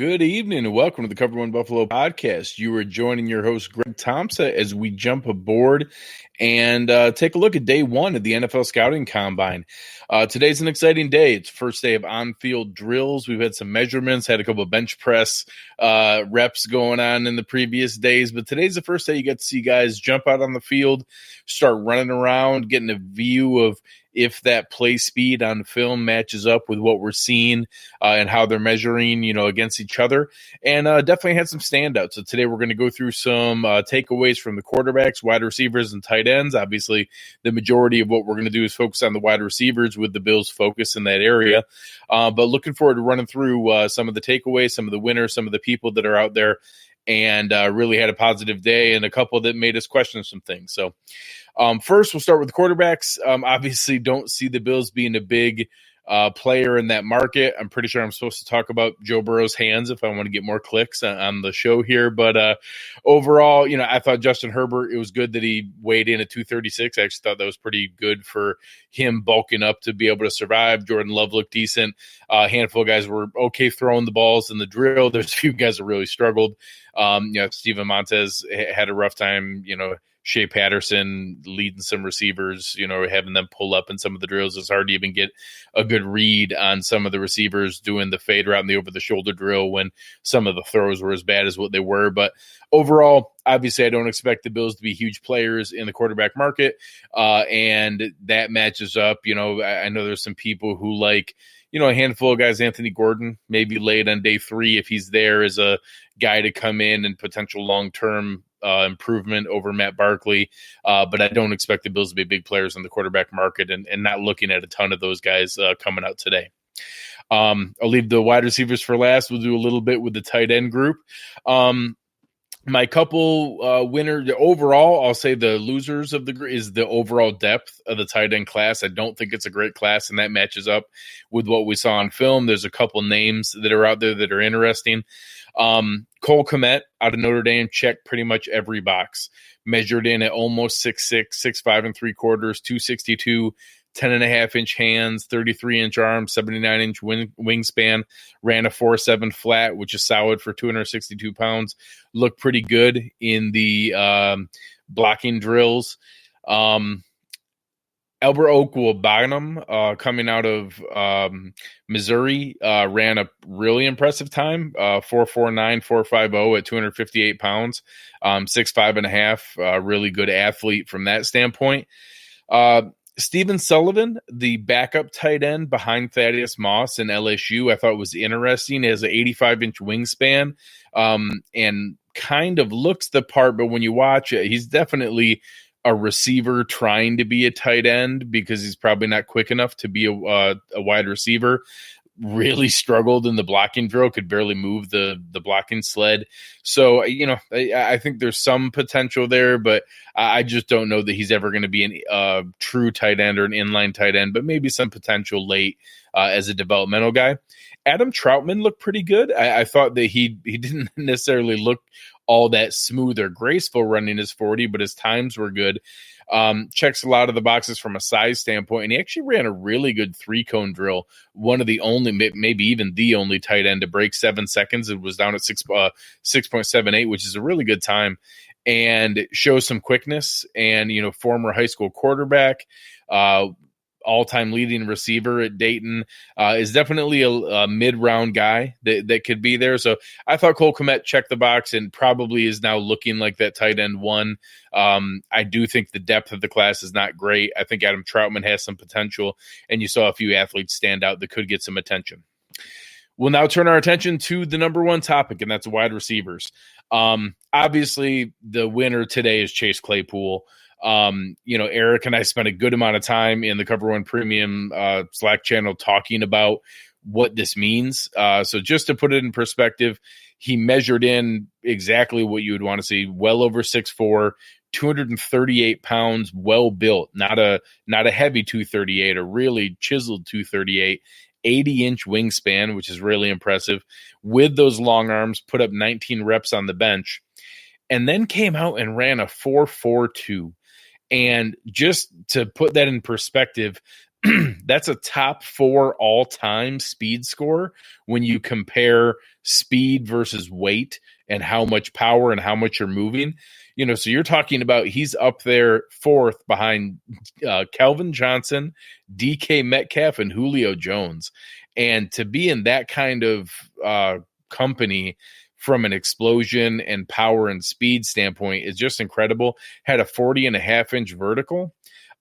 Good evening and welcome to the Cover One Buffalo podcast. You are joining your host, Greg Thompson, as we jump aboard and take a look at day one of the NFL Scouting Combine. Today's an exciting day. It's the first day of on-field drills. We've had some measurements, had a couple of bench press reps going on in the previous days, but today's the first day you get to see guys jump out on the field, start running around, getting a view of if that play speed on film matches up with what we're seeing and how they're measuring, against each other. And definitely had some standouts. So today we're going to go through some takeaways from the quarterbacks, wide receivers, and tight ends. Obviously, the majority of what we're going to do is focus on the wide receivers with the Bills' focus in that area. But looking forward to running through some of the takeaways, some of the winners, some of the people that are out there, and really had a positive day and a couple that made us question some things. So first, we'll start with the quarterbacks. Obviously, don't see the Bills being a big player in that market. I'm pretty sure I'm supposed to talk about Joe Burrow's hands if I want to get more clicks on the show here. But overall, I thought Justin Herbert, it was good that he weighed in at 236. I actually thought that was pretty good for him bulking up to be able to survive. Jordan Love looked decent. A handful of guys were okay throwing the balls in the drill. There's a few guys that really struggled. Steven Montez had a rough time, Shea Patterson leading some receivers, having them pull up in some of the drills. It's hard to even get a good read on some of the receivers doing the fade route and the over-the-shoulder drill when some of the throws were as bad as what they were. But overall, obviously, I don't expect the Bills to be huge players in the quarterback market, and that matches up. I know there's some people who like a handful of guys, Anthony Gordon, maybe late on day 3 if he's there as a guy to come in and potential long-term improvement over Matt Barkley. But I don't expect the Bills to be big players in the quarterback market and not looking at a ton of those guys coming out today. I'll leave the wide receivers for last. We'll do a little bit with the tight end group. My couple winners overall, I'll say the losers of the group is the overall depth of the tight end class. I don't think it's a great class, and that matches up with what we saw on film. There's a couple names that are out there that are interesting. Cole Kmet out of Notre Dame checked pretty much every box. Measured in at almost 6'6", 6'5 and 3/4, 262, 10.5-inch hands, 33-inch arms, 79-inch wingspan, ran a 4.7 flat, which is solid for 262 pounds. Looked pretty good in the blocking drills. Albert Okwuegbunam, coming out of Missouri, ran a really impressive time, 4.49, 4.50 at 258 pounds, 6'5 and a half, really good athlete from that standpoint. Stephen Sullivan, the backup tight end behind Thaddeus Moss in LSU, I thought was interesting. He has an 85-inch wingspan and kind of looks the part, but when you watch it, he's definitely a receiver trying to be a tight end because he's probably not quick enough to be a wide receiver. Really struggled in the blocking drill, could barely move the blocking sled. So, I think there's some potential there, but I just don't know that he's ever going to be a true tight end or an inline tight end, but maybe some potential late as a developmental guy. Adam Troutman looked pretty good. I thought that he didn't necessarily look all that smooth or graceful running his 40, but his times were good. Checks a lot of the boxes from a size standpoint, and he actually ran a really good 3-cone drill. One of the only, maybe even the only tight end to break 7 seconds. It was down at 6.78, which is a really good time, and shows some quickness. And former high school quarterback, all-time leading receiver at Dayton, is definitely a mid-round guy that could be there. So I thought Cole Kmet checked the box and probably is now looking like that tight end one. I do think the depth of the class is not great. I think Adam Troutman has some potential, and you saw a few athletes stand out that could get some attention. We'll now turn our attention to the number one topic, and that's wide receivers. Obviously, the winner today is Chase Claypool. Eric and I spent a good amount of time in the Cover One Premium Slack channel talking about what this means. So just to put it in perspective, he measured in exactly what you would want to see, well over 6'4", 238 pounds, well built, not a heavy 238, a really chiseled 238, 80-inch wingspan, which is really impressive. With those long arms, put up 19 reps on the bench, and then came out and ran a 4.42. And just to put that in perspective, That's a top 4 all-time speed score when you compare speed versus weight and how much power and how much you're moving. So you're talking about he's up there 4th behind Calvin Johnson, DK Metcalf, and Julio Jones. And to be in that kind of company from an explosion and power and speed standpoint is just incredible. Had a 40.5-inch vertical.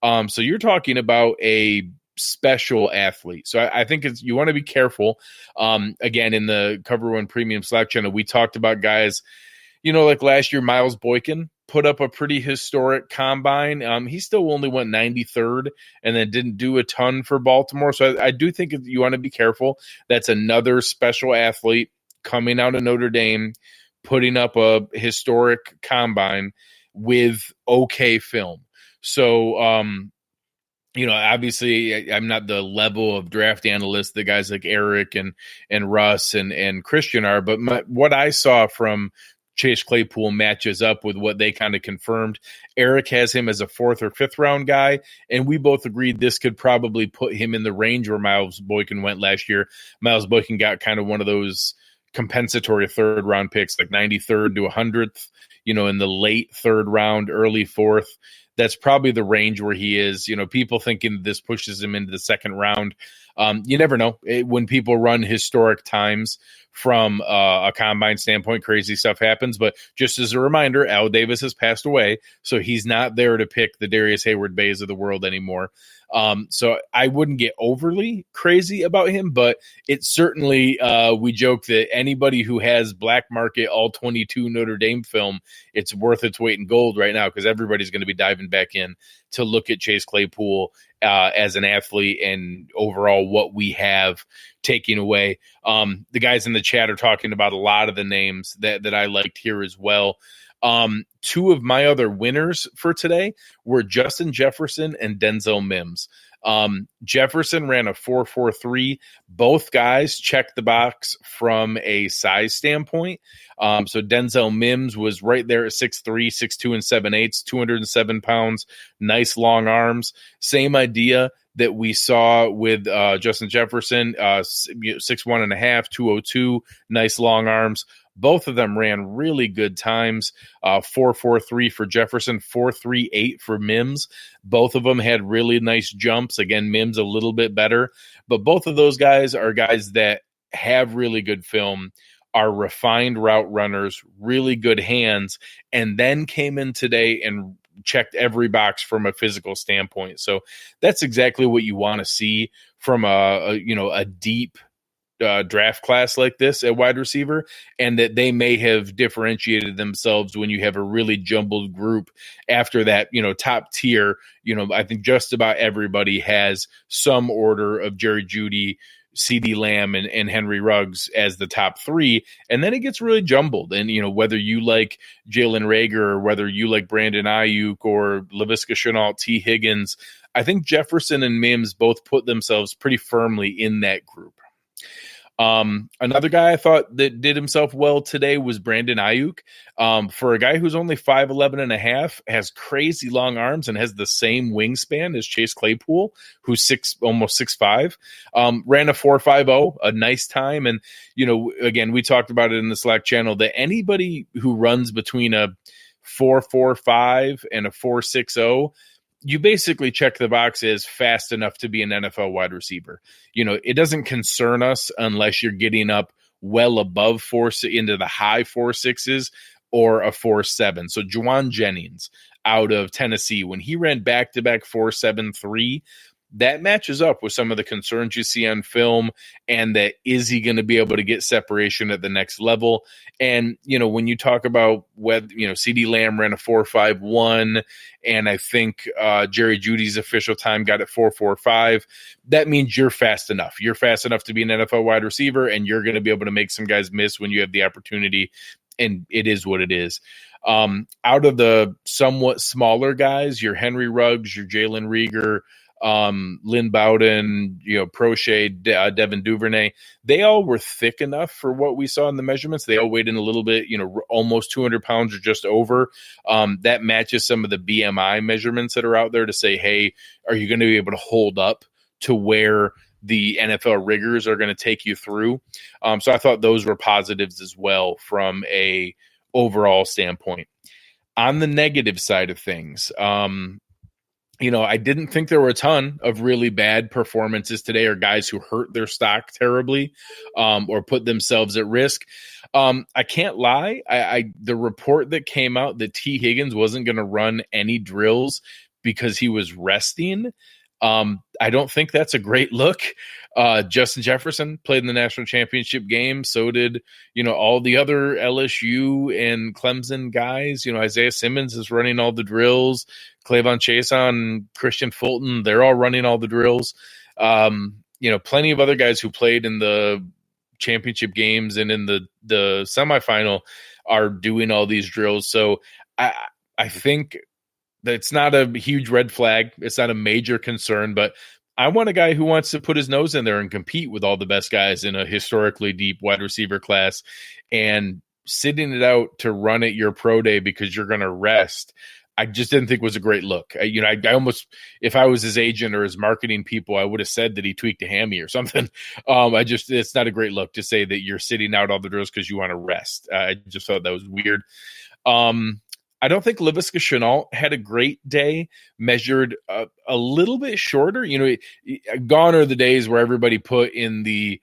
So you're talking about a special athlete. So I think you want to be careful. Again, in the Cover One Premium Slack channel, we talked about guys, like last year, Miles Boykin put up a pretty historic combine. He still only went 93rd and then didn't do a ton for Baltimore. So I do think you want to be careful. That's another special athlete coming out of Notre Dame, putting up a historic combine with okay film. So, obviously I'm not the level of draft analyst that guys like Eric and Russ and Christian are, but what I saw from Chase Claypool matches up with what they kind of confirmed. Eric has him as a 4th or 5th round guy, and we both agreed this could probably put him in the range where Miles Boykin went last year. Miles Boykin got kind of one of those compensatory 3rd round picks, like 93rd to 100th, in the late 3rd round, early 4th. That's probably the range where he is. People thinking this pushes him into the 2nd round. You never know. When people run historic times from a combine standpoint, crazy stuff happens. But just as a reminder, Al Davis has passed away, so he's not there to pick the Darius Hayward-Bays of the world anymore. So I wouldn't get overly crazy about him, but it's certainly, we joke that anybody who has black market all 22 Notre Dame film, it's worth its weight in gold right now, because everybody's going to be diving back in to look at Chase Claypool as an athlete and overall what we have taking away. The guys in the chat are talking about a lot of the names that I liked here as well. 2 of my other winners for today were Justin Jefferson and Denzel Mims. Jefferson ran a 4.43. Both guys checked the box from a size standpoint. So Denzel Mims was right there at 6'3", 6'2", and 7/8, 207 pounds, nice long arms. Same idea that we saw with Justin Jefferson, 6'1.5", 202, nice long arms. Both of them ran really good times, 4.43 for Jefferson, 4.38 for Mims. Both of them had really nice jumps. Again, Mims a little bit better. But both of those guys are guys that have really good film, are refined route runners, really good hands, and then came in today and checked every box from a physical standpoint. So that's exactly what you want to see from a deep draft class like this at wide receiver, and that they may have differentiated themselves when you have a really jumbled group after that, top tier. I think just about everybody has some order of Jerry Jeudy, CeeDee Lamb, and Henry Ruggs as the top 3. And then it gets really jumbled. And, whether you like Jalen Reagor or whether you like Brandon Ayuk or Laviska Shenault, T. Higgins, I think Jefferson and Mims both put themselves pretty firmly in that group. Another guy I thought that did himself well today was Brandon Ayuk. For a guy who's only 5'11.5", has crazy long arms and has the same wingspan as Chase Claypool, who's almost 6'5". Ran a 4.50, a nice time. And, again, we talked about it in the Slack channel that anybody who runs between a 4.45 and a 4.60, you basically check the box as fast enough to be an NFL wide receiver. It doesn't concern us unless you're getting up well above into the high 4.6s or a 4.7. So Juwan Jennings out of Tennessee, when he ran back-to-back 4.73, that matches up with some of the concerns you see on film, and that is he going to be able to get separation at the next level? And, when you talk about whether, CeeDee Lamb ran a 4.51, and I think Jerry Jeudy's official time got at 4.45, that means you're fast enough. You're fast enough to be an NFL wide receiver, and you're going to be able to make some guys miss when you have the opportunity, and it is what it is. Out of the somewhat smaller guys, your Henry Ruggs, your Jalen Reagor, Lynn Bowden, Prochet, Devin Duvernay, they all were thick enough for what we saw in the measurements. They all weighed in a little bit, almost 200 pounds or just over. That matches some of the BMI measurements that are out there to say, hey, are you going to be able to hold up to where the NFL rigors are going to take you through. So I thought those were positives as well from a overall standpoint. On the negative side of things, I didn't think there were a ton of really bad performances today, or guys who hurt their stock terribly or put themselves at risk. I can't lie. The report that came out that T. Higgins wasn't going to run any drills because he was resting, I don't think that's a great look. Justin Jefferson played in the national championship game. So did, all the other LSU and Clemson guys. Isaiah Simmons is running all the drills. Clavon Chason, Christian Fulton, they're all running all the drills. Plenty of other guys who played in the championship games and in the semifinal are doing all these drills. So I think that's not a huge red flag. It's not a major concern, but I want a guy who wants to put his nose in there and compete with all the best guys in a historically deep wide receiver class, and sitting it out to run at your pro day because you're going to rest. I just didn't think was a great look. I almost, if I was his agent or his marketing people, I would have said that he tweaked a hammy or something. It's not a great look to say that you're sitting out all the drills because you want to rest. I just thought that was weird. I don't think Laviska Shenault had a great day, measured a little bit shorter. Gone are the days where everybody put in the,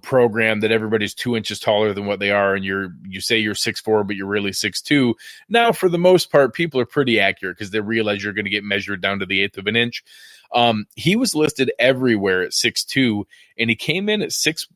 program that everybody's 2 inches taller than what they are. And you say you're 6'4", but you're really 6'2". Now, for the most part, people are pretty accurate because they realize you're going to get measured down to the 1/8 of an inch. He was listed everywhere at 6'2", and he came in at 6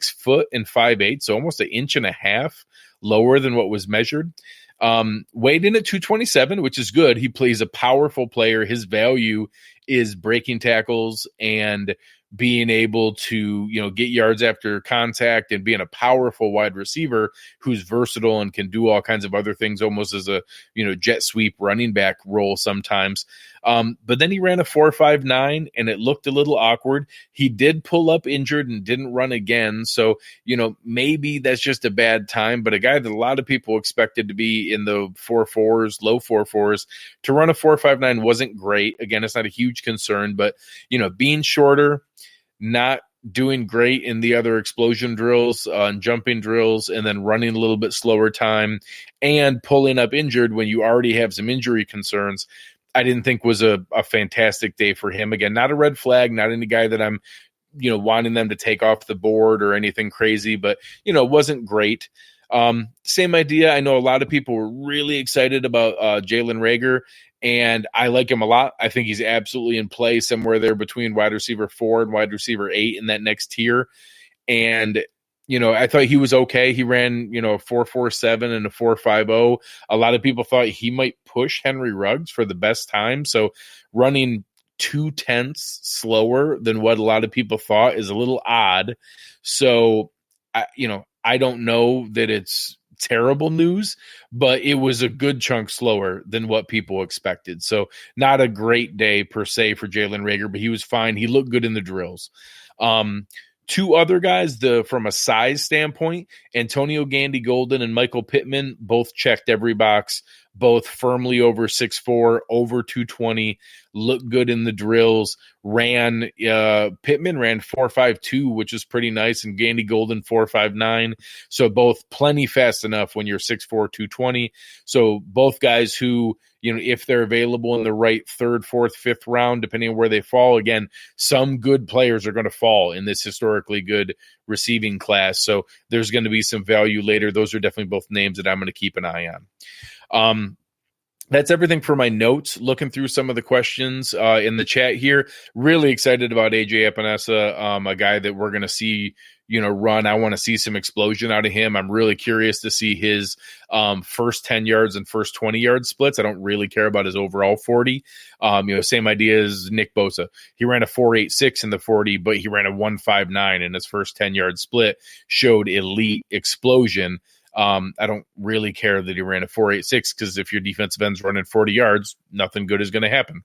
foot and 5'8", so almost 1.5 inches lower than what was measured. Weighed in at 227, which is good. He plays a powerful player. His value is breaking tackles and being able to, get yards after contact and being a powerful wide receiver who's versatile and can do all kinds of other things, almost as a, jet sweep running back role sometimes. But then he ran a 4.59 and it looked a little awkward. He did pull up injured and didn't run again. So, maybe that's just a bad time, but a guy that a lot of people expected to be in the 4.4s, low 4.4s, to run a 4.59 wasn't great. Again, it's not a huge concern, but, being shorter, not doing great in the other explosion drills and jumping drills, and then running a little bit slower time and pulling up injured when you already have some injury concerns, I didn't think was a fantastic day for him. Again, not a red flag, not any guy that I'm, wanting them to take off the board or anything crazy, but, wasn't great. Same idea. I know a lot of people were really excited about Jalen Reagor, and I like him a lot. I think he's absolutely in play somewhere there between wide receiver 4 and wide receiver 8 in that next tier. And, I thought he was okay. He ran, a 4.47 and a 4.50. A lot of people thought he might push Henry Ruggs for the best time. So running 0.2 slower than what a lot of people thought is a little odd. So, I don't know that it's terrible news, but it was a good chunk slower than what people expected. So not a great day per se for Jalen Reagor, but he was fine. He looked good in the drills. Two other guys, from a size standpoint, Antonio Gandy-Golden and Michael Pittman, both checked every box, both firmly over 6'4", over 220, looked good in the drills. Pittman ran 4.52, which is pretty nice, and Gandy-Golden 4.59. So both plenty fast enough when you're 6'4", 220. So both guys who, if they're available in the right 3rd, 4th, 5th round, depending on where they fall, again, some good players are going to fall in this historically good receiving class. So there's going to be some value later. Those are definitely both names that I'm going to keep an eye on. That's everything for my notes. Looking through some of the questions in the chat here. Really excited about AJ Epinesa, a guy that we're going to see, run. I want to see some explosion out of him. I'm really curious to see his first 10 yards and first 20 yard splits. I don't really care about his overall 40. Same idea as Nick Bosa. He ran a 4.86 in the 40, but he ran a 1.59 in his first 10 yard split, showed elite explosion. I don't really care that he ran a 4.86 because if your defensive end's running 40 yards, nothing good is going to happen.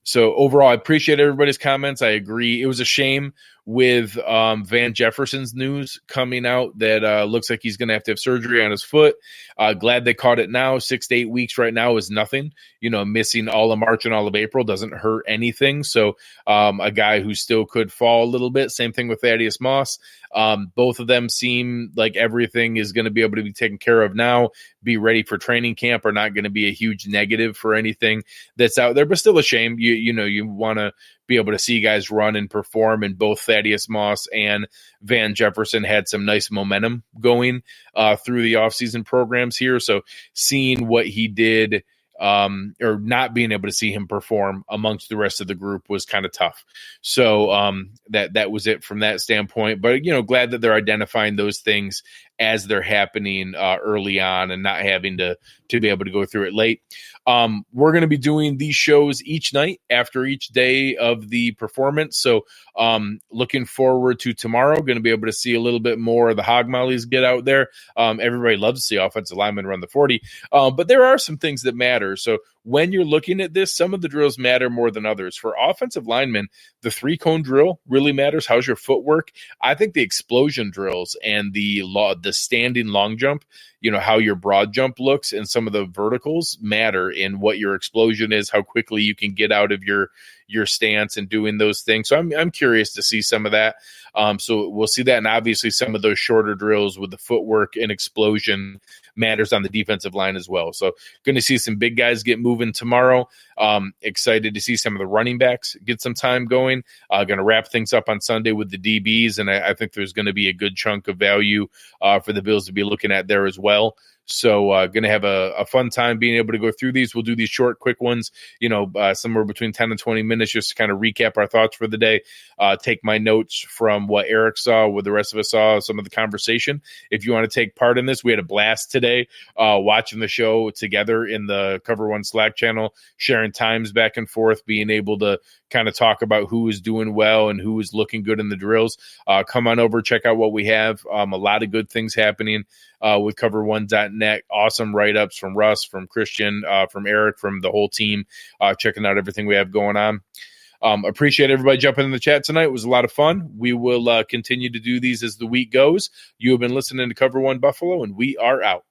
So overall, I appreciate everybody's comments. I agree. It was a shame with Van Jefferson's news coming out that looks like he's going to have surgery on his foot. Glad they caught it now. 6 to 8 weeks right now is nothing. Missing all of March and all of April doesn't hurt anything. So a guy who still could fall a little bit. Same thing with Thaddeus Moss. Both of them seem like everything is going to be able to be taken care of now, be ready for training camp, are not going to be a huge negative for anything that's out there, but still a shame. You want to be able to see guys run and perform, and both Thaddeus Moss and Van Jefferson had some nice momentum going through the offseason programs here. So seeing what he did, or not being able to see him perform amongst the rest of the group was kind of tough. So that was it from that standpoint. But glad that they're identifying those things as they're happening early on and not having to be able to go through it late. We're going to be doing these shows each night after each day of the performance. So looking forward to tomorrow, going to be able to see a little bit more of the hog mollies get out there. Everybody loves to see offensive linemen run the 40, but there are some things that matter. So when you're looking at this, some of the drills matter more than others. For offensive linemen, the 3-cone drill really matters. How's your footwork? I think the explosion drills and the standing long jump, how your broad jump looks and some of the verticals matter in what your explosion is, how quickly you can get out of your stance and doing those things. So I'm curious to see some of that. So we'll see that. And obviously some of those shorter drills with the footwork and explosion matters on the defensive line as well. So going to see some big guys get moving tomorrow. Excited to see some of the running backs get some time going. Going to wrap things up on Sunday with the DBs. And I think there's going to be a good chunk of value for the Bills to be looking at there as well. So going to have a fun time being able to go through these. We'll do these short, quick ones, somewhere between 10 and 20 minutes, just to kind of recap our thoughts for the day. Take my notes from what Eric saw, what the rest of us saw, some of the conversation. If you want to take part in this, we had a blast today watching the show together in the Cover One Slack channel, sharing times back and forth, being able to kind of talk about who is doing well and who is looking good in the drills. Come on over, check out what we have. A lot of good things happening with cover1.net. Awesome write-ups from Russ, from Christian, from Eric, from the whole team, checking out everything we have going on. Appreciate everybody jumping in the chat tonight. It was a lot of fun. We will continue to do these as the week goes. You have been listening to Cover One Buffalo, and we are out.